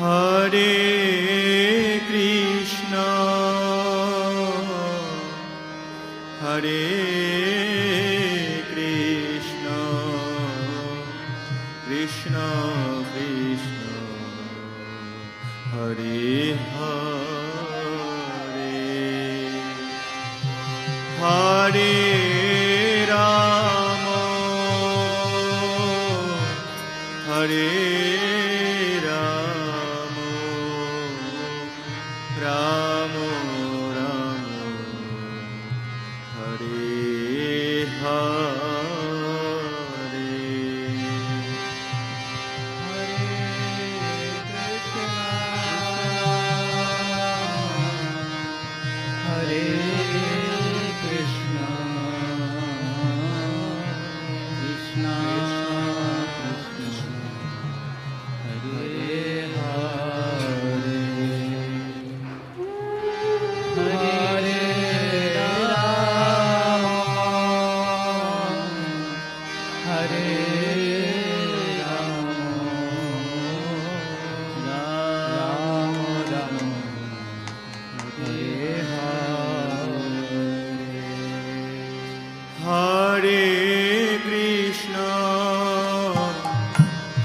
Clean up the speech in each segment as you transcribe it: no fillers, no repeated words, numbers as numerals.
হরে কৃষ্ণ হরে কৃষ্ণ কৃষ্ণ কৃষ্ণ হরে হরে হরে রাম হরে রাম রাম রাম হরে হরে হরে কৃষ্ণ কৃষ্ণ কৃষ্ণ হরে হরে হরে রাম হরে রাম রাম রাম হরে হরে কৃষ্ণ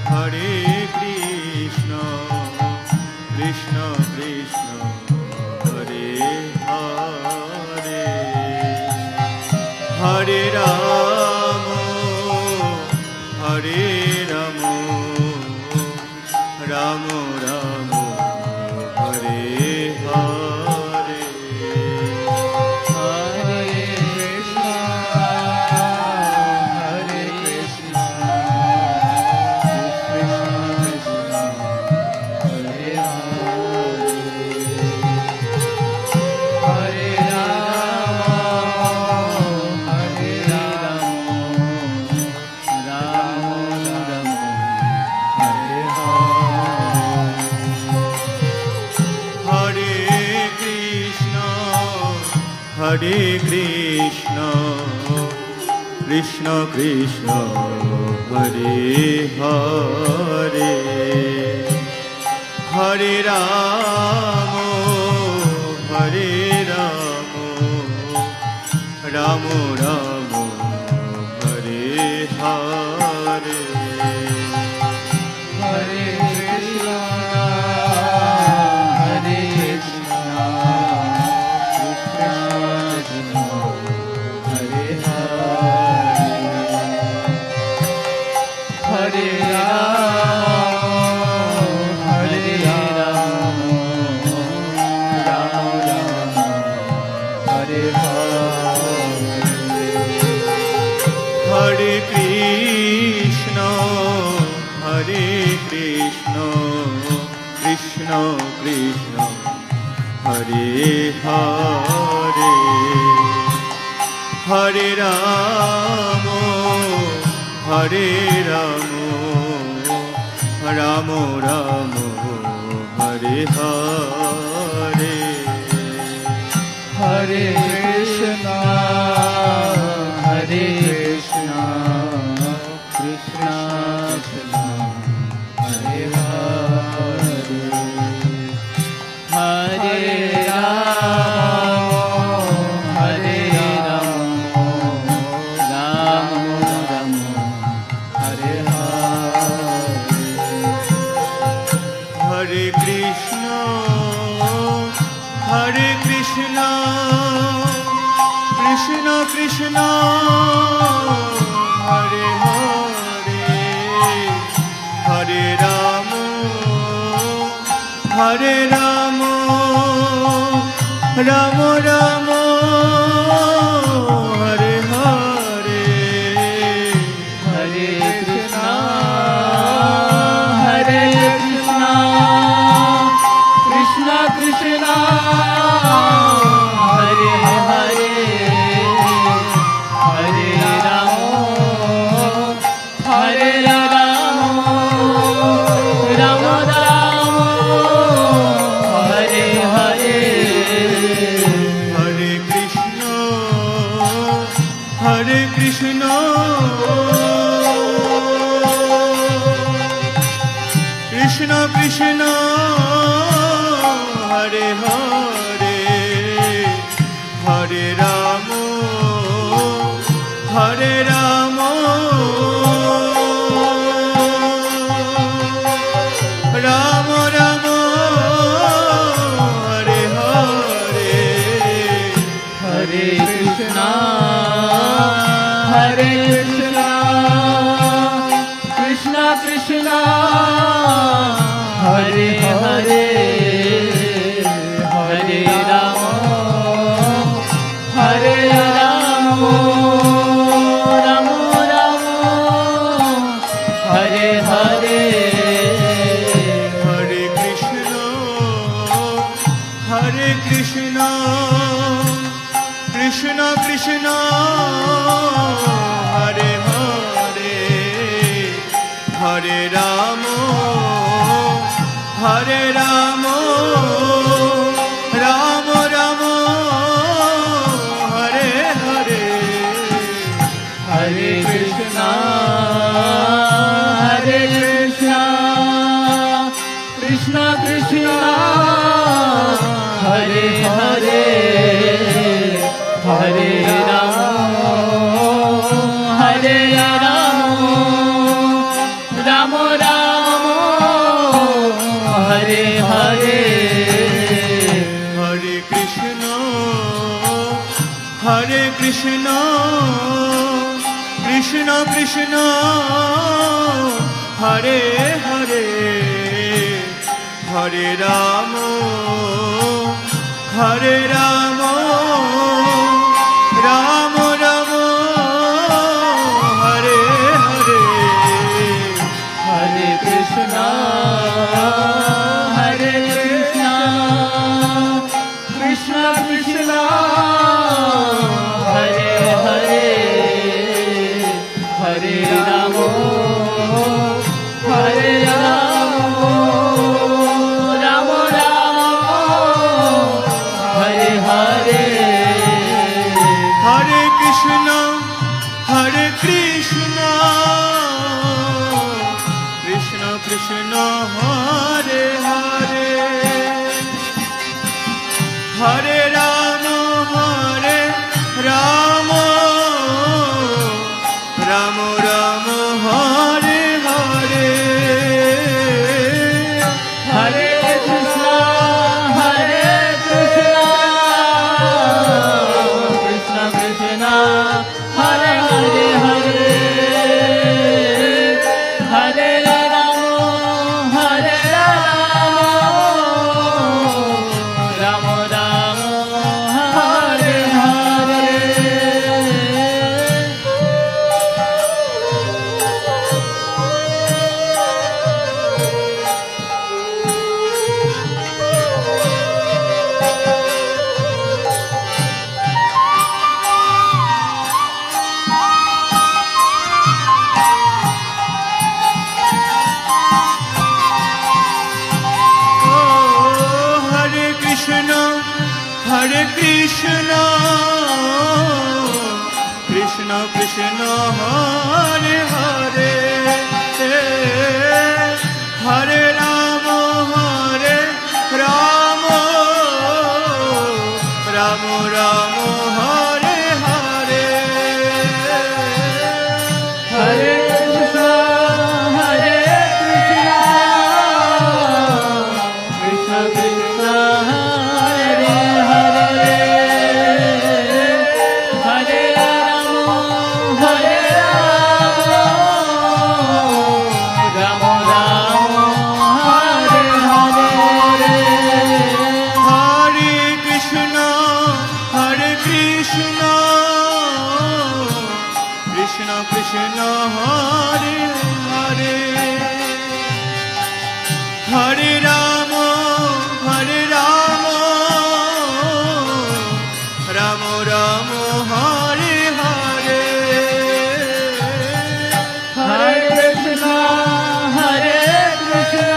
হরে কৃষ্ণ কৃষ্ণ কৃষ্ণ হরে হরে হরে রাম হরে রাম রাম রাম হরে হরে হরে কৃষ্ণ হরে কৃষ্ণ কৃষ্ণ কৃষ্ণ হরে হরে রাম হরে রাম রাম রাম হরে হরে কৃষ্ণ হরে কৃষ্ণ কৃষ্ণ কৃষ্ণ হরে হরে হরে রাম হরে রাম রাম রাম হরে হরে হরে কৃষ্ণ হরে কৃষ্ণ কৃষ্ণ কৃষ্ণ হরে হরে রাম হরে রাম রাম রাম হরে হরে কৃষ্ণ হরে কৃষ্ণ কৃষ্ণ কৃষ্ণ হরে হরে হরে রাম হরে রাম রাম রাম হরে হরে হরে কৃষ্ণ হরে কৃষ্ণ কৃষ্ণ কৃষ্ণ হরে হরে হরে রাম হরে রাম রাম রাম হরে হরে কৃষ্ণ কৃষ্ণ কৃষ্ণ হরে হরে হরে রাম রাম রাম হরে হরে হরে কৃষ্ণ হরে কৃষ্ণ কৃষ্ণ কৃষ্ণ হরে হরে হরে রাম হরে রাম রাম রাম হরে হরে হরে কৃষ্ণ কৃষ্ণ হরে হরে হরে রাম হরে রাম রাম রাম হরে হরে হরে কৃষ্ণ কৃষ্ণ কৃষ্ণ হরে হরে হরে রাম রাম রাম হরে হরে হরে কৃষ্ণ কৃষ্ণ কৃষ্ণ হরে হরে হরে রাম রাম রাম হরে হরে হরে কৃষ্ণ কৃষ্ণ কৃষ্ণ হরে হরে হরে রাম রাম রাম হরে হরে হরে কৃষ্ণ কৃষ্ণ কৃষ্ণ হরে হরে হরে রাম রাম রাম হরে হরে হরে কৃষ্ণ কৃষ্ণ কৃষ্ণ হরে হরে হরে রাম রাম রাম হরে হরে হরে কৃষ্ণ কৃষ্ণ কৃষ্ণ হরে হরে হরে হরে রাম রাম রাম হরে হরে ও হরে কৃষ্ণ কৃষ্ণ কৃষ্ণ হরে হরে হরে রাম রাম রাম হরে হরে হরে কৃষ্ণ কৃষ্ণ কৃষ্ণ হরে হরে হরে রাম রাম রাম হরে হরে হরে কৃষ্ণ কৃষ্ণ কৃষ্ণ হরে হরে হরে রাম রাম হরে হরে হরে কৃষ্ণ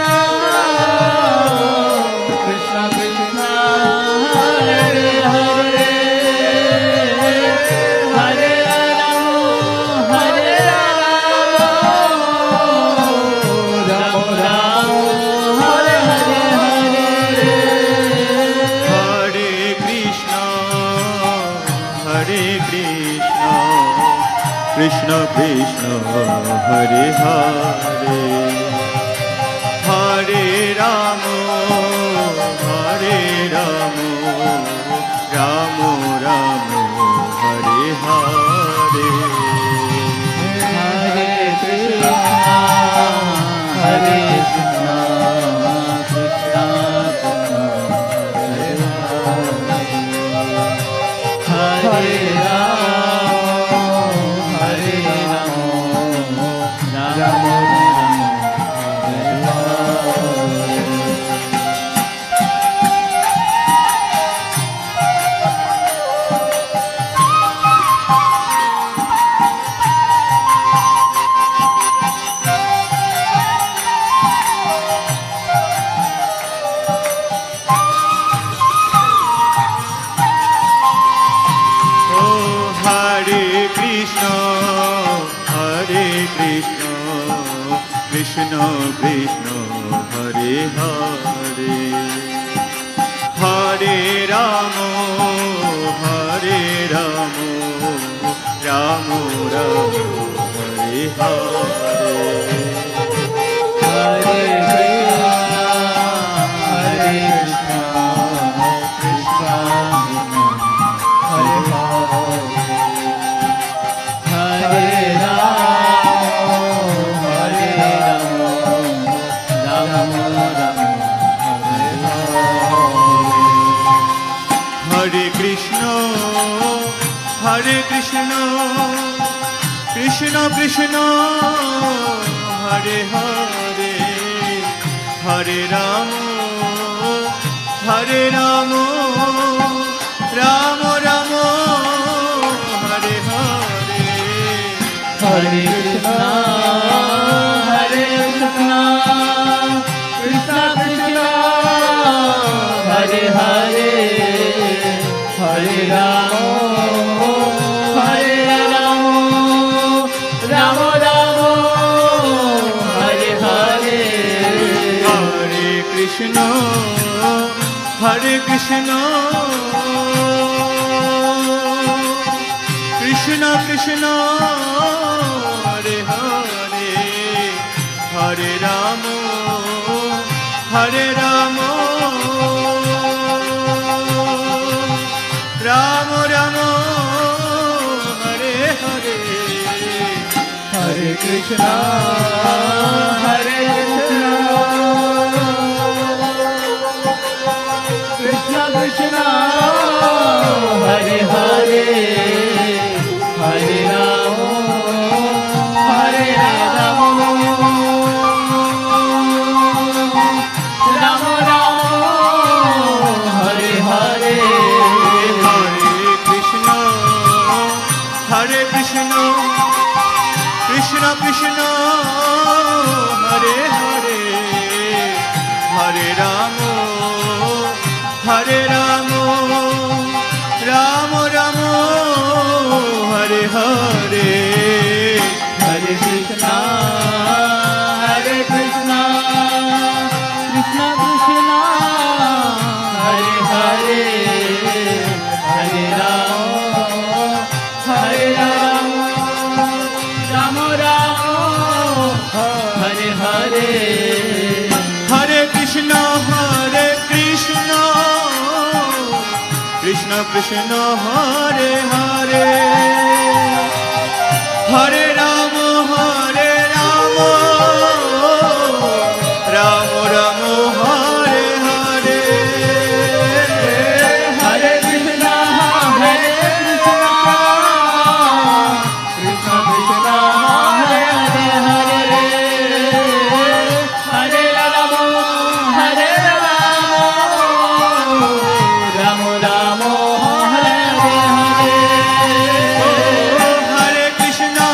কৃষ্ণ কৃষ্ণ হরে হরে হরে রাম রাম রাম হরে হরে হরে হরে কৃষ্ণ কৃষ্ণ কৃষ্ণ হরে হরে হরে রাম রাম হরে হরে হরে কৃষ্ণ ও হরে Krishna Krishna Krishna Hare Hare Hare Ram Ram Ram Hare Hare Hare Krishna, Krishna Hare Hare, Hare Ram, Ram Ram Hare Hare. Hare Krishna Krishna Krishna Hare Hare Hare Ram Ram Ram Hare Hare Hare Krishna, Krishna Krishna, Hare Hare, Hare Ram, Ram Ram, Hare Hare. Hare Krishna Krishna Krishna Hare Hare Hare Ram Ram Ram Hare Hare Hare Krishna, Krishna Krishna, Hare Hare, Hare Ram, Ram Ram, Hare Hare. Hare Krishna Krishna Krishna Hare Hare Hare Ram Ram Ram Hare Hare Hare Krishna, Krishna Krishna, Hare Hare, Hare Ram, Ram Ram, Hare Hare. Hare Krishna Krishna Krishna Hare Hare Hare Ram Ram Ram Hare Hare Hare Krishna, Krishna Krishna, Hare Hare, Hare Ram, Ram Ram, Hare Hare. Hare Krishna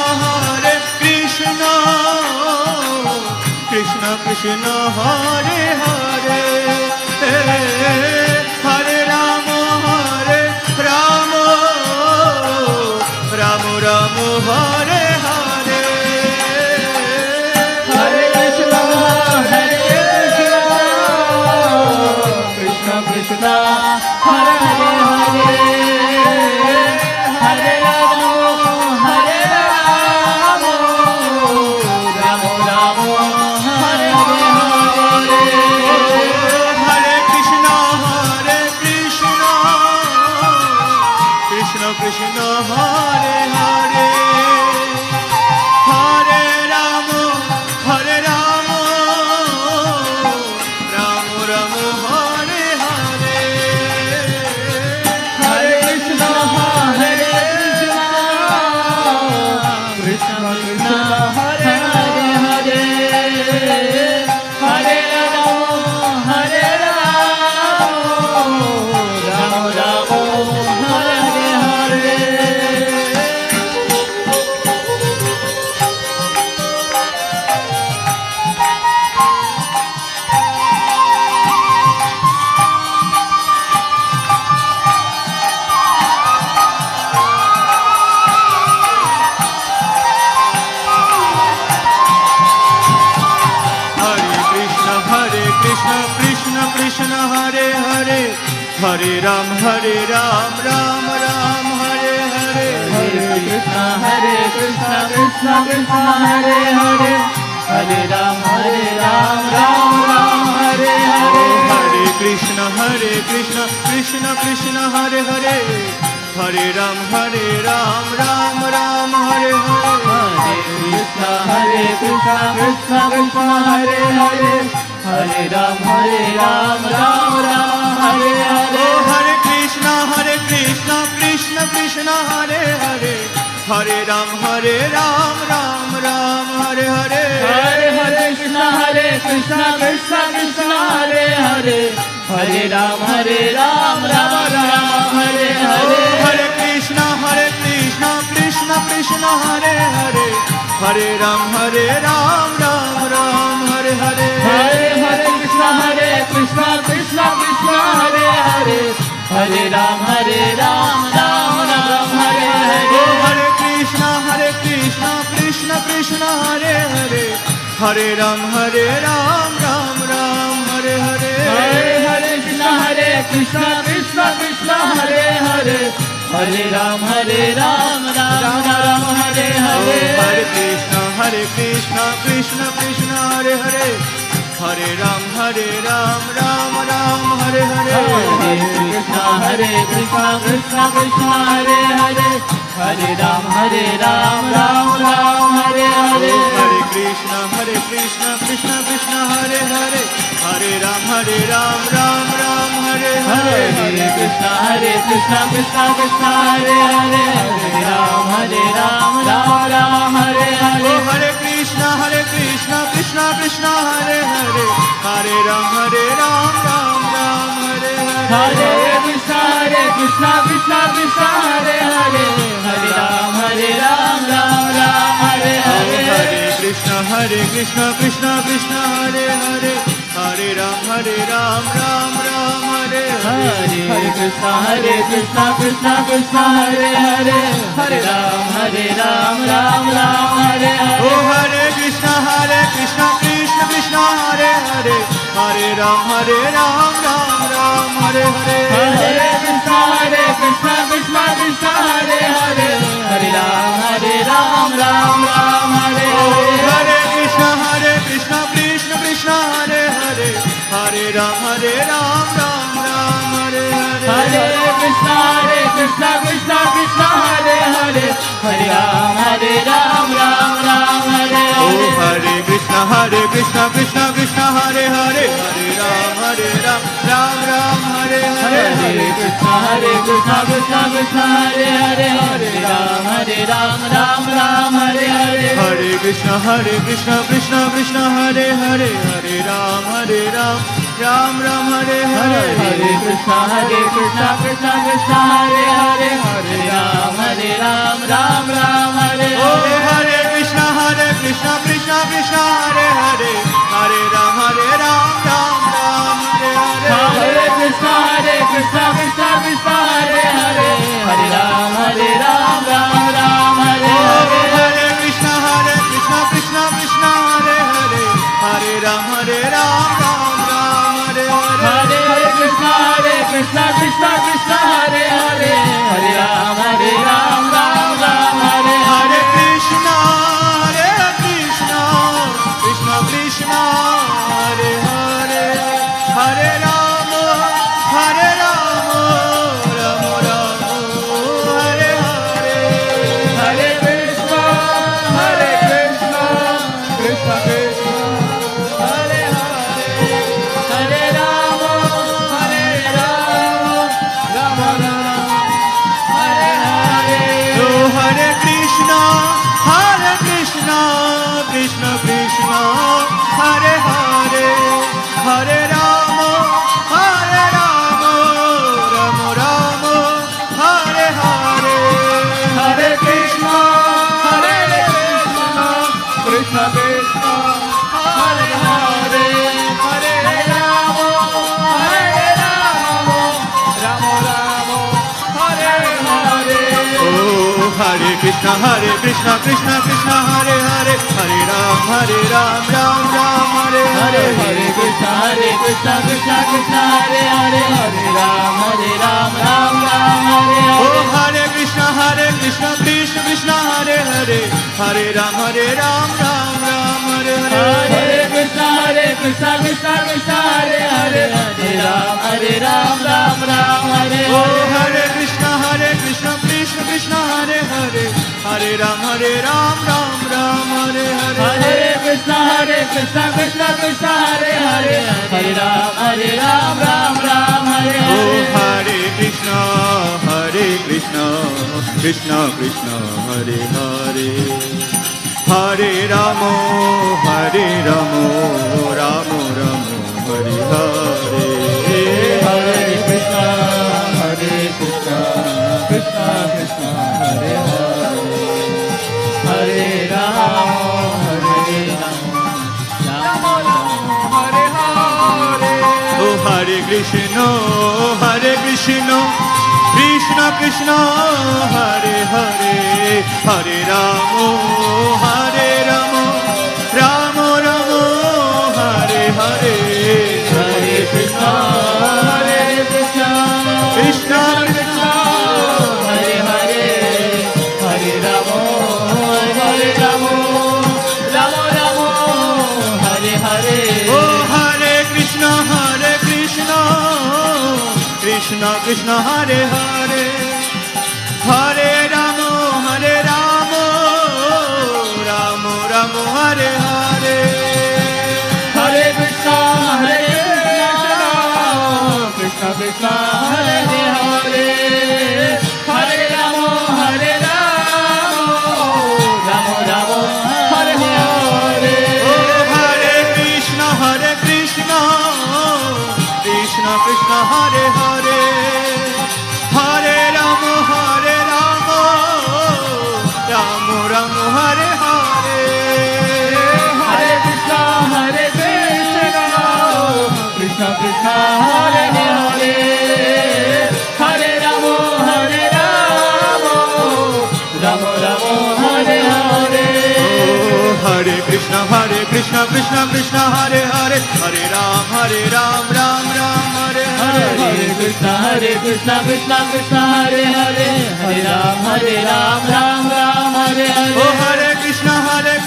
Krishna Krishna Hare Hare Hare Ram Ram Ram Hare Hare Hare Krishna, Krishna Krishna, Hare Hare, Hare Ram, Ram Ram, Hare Hare. Hare Krishna Krishna Krishna Hare Hare Hare Ram Ram Ram Hare Hare Hare Ram, Ram Ram, Hare Hare. Hare Krishna, Krishna Krishna, Hare Hare. Hare Ram, Ram Ram, Hare Hare. Hare Krishna, Krishna Krishna, Hare Hare. Hare Ram, Ram Ram, Hare Hare. Hare Krishna, Krishna Krishna, Hare Hare. Hare Ram, Ram Ram, Hare Hare. Oh, Hare Krishna, Krishna Krishna, Hare Hare. Hare Ram, Ram Ram, Hare Hare. Hare Krishna, Krishna Krishna, Hare Hare. Hare Ram, Ram Ram, Hare Hare. Oh, Hare Krishna, Krishna Krishna, Hare Hare. Hare Ram, Ram Ram, Hare Hare. Hare Krishna, Krishna Krishna, Hare Hare. Hare Ram, Ram Ram, Hare Hare. Oh, Hare Krishna, Krishna Krishna, Hare Hare. Hare Ram, Ram Ram, Hare Hare. Hare Krishna, Krishna Krishna, Hare Hare. Hare Ram, Ram Ram, Hare Hare. Oh, Hare Krishna, Krishna Krishna, Hare Hare. Hare Ram, Ram Ram, Hare Hare. Hare Krishna, Krishna Krishna, Hare Hare. Hare Ram, Ram Ram, Hare Hare. Hare Krishna, Krishna Krishna, Hare Hare. Hare Ram, Ram Ram, Hare Hare. Hare Krishna, Krishna Krishna, Hare Hare. Hare Ram, Ram Hare Hare. Oh, Hare Krishna, Krishna Krishna, Hare Hare. Hare Ram, Ram Ram, Hare Hare. Hare Krishna, Krishna Krishna, Hare Hare. Hare Ram, Ram Hare Hare. Hare Krishna, Krishna Krishna, Hare Hare. Hare Ram, Ram Ram, Hare Hare. Hare Krishna, Krishna Hare Hare. Hare Ram, Ram Hare Hare. Oh, Hare Krishna, Krishna Krishna, Hare Hare. Hare Ram, Ram Ram, Hare Hare. Hare Krishna, Krishna Krishna, Hare Hare. Hare Ram, Ram Hare Oh, Hare. Hare Krishna, Krishna Krishna, Hare Hare. Hare Ram, Ram Ram, Hare Hare. Hare Krishna, Krishna Krishna, Hare Hare. Hare Ram, Ram Hare Oh, Hare. Hare Krishna, Krishna Krishna, Hare Hare. Hare Ram, Ram Ram, Hare Hare. Hare Krishna, Krishna Krishna, Hare Hare. Hare Ram, Ram Hare Hare. Hare Krishna, Krishna Krishna, Hare Hare. Hare Ram, Ram Ram, Hare Hare. Hare Krishna, Krishna Krishna, Hare Hare. Hare Ram, Ram Hare Oh, Hare. Hare Krishna, Krishna Krishna, Hare Hare. Hare Ram, Ram Ram, Hare Hare. Hare Krishna, Krishna Krishna, Hare Hare. Hare Ram, Ram Hare Oh, Hare. Hare Krishna, Krishna Krishna, Hare Hare. Hare Ram, Ram Ram, Hare Hare. Hare Krishna, Krishna Krishna, Hare Hare. Hare Ram, Ram Hare Hare Hare. Krishna, Krishna Krishna, Hare Hare. Hare Ram, Ram Ram, Hare Hare. Hare Krishna, Krishna Krishna, Hare Hare. Hare Ram, Ram Hare Hare. Oh, Hare Krishna, Krishna Krishna, Hare Hare. Hare Ram, Ram Ram, Hare Hare. Hare Krishna, Krishna Krishna, Hare Hare. Hare Ram, Ram Hare Hare. Oh, Hare Krishna, Krishna Krishna, Hare Hare. Hare Ram, Ram Ram, Hare Hare Hare Hare Krishna Krishna Krishna Hare Hare Hare Ram Ram Hare Oh Hare Hare Krishna Krishna Krishna Hare Hare Hare Ram Ram Hare Hare Hare Krishna Krishna Krishna Hare Hare Hare Ram Ram Hare Oh Hare Hare Krishna Krishna Krishna Hare Hare Hare Ram Hare Hare Hare Krishna Krishna Krishna Hare Hare Hare Ram Ram Hare Oh Hare Hare Krishna Krishna Krishna Hare Hare Hare Ramo Ramo Ramo Hare Hare Hare Krishna Krishna Krishna Hare Hare Hare Ram Ramo Hare Hare Oh Hare Krishna Krishna Krishna Hare Hare Hare Ramo Ramo Ramo Hare Hare Hare Krishna Krishna Krishna Krishna Hare Hare Hare Ramo Ramo Hare Hare Oh Hare Krishna Krishna Krishna Hare Hare Hare Ramo Ramo Ramo Hare Hare Hare Krishna Krishna Krishna Hare Hare Hare Ramo Ramo Hare Hare Oh Hare Krishna Krishna Krishna Hare Hare Hare Ramo Ramo Ramo Hare Hare Hare Krishna Krishna Krishna Hare Hare Hare Ramo Ramo Hare Hare Oh Hare Krishna Krishna Krishna Hare Hare Hare Ram Ram Hare Hare Hare Krishna Krishna Krishna Hare Hare Hare Ram Hare Hare Oh Hare Krishna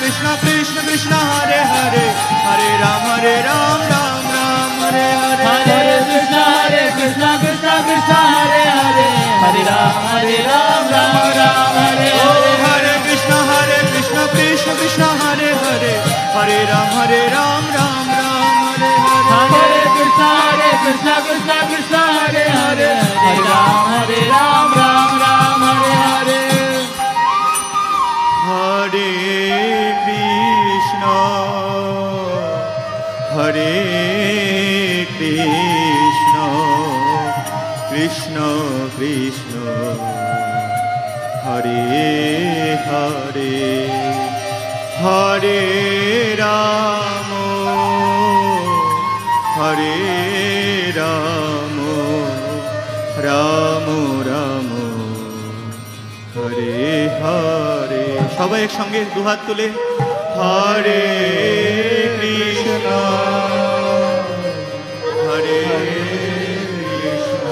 Krishna Krishna Hare Hare Hare Ram Hare Hare Hare Krishna Krishna Krishna Hare Hare Hare Ram Hare Hare Oh Hare Krishna Krishna Krishna Hare Hare Hare Ram Hare Hare Krishna Krishna Krishna Hare Hare Hare Ram Hare Hare Hare Krishna Krishna Krishna Hare Hare Hare Ramo Ramo Ramo Hare Hare সবাই একসঙ্গে দুহাত তুলে হরে কৃষ্ণ হরে কৃষ্ণ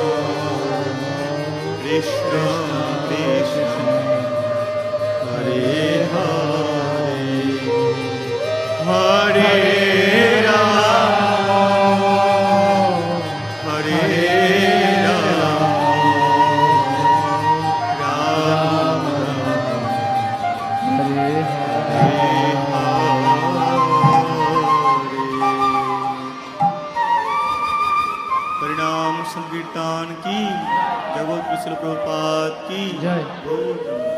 কৃষ্ণ কৃষ্ণ হরে হরে হরে রাম হরে রাম परिणाम संकीर्तन की जगत विश्व प्रभुपाद की जय। गौर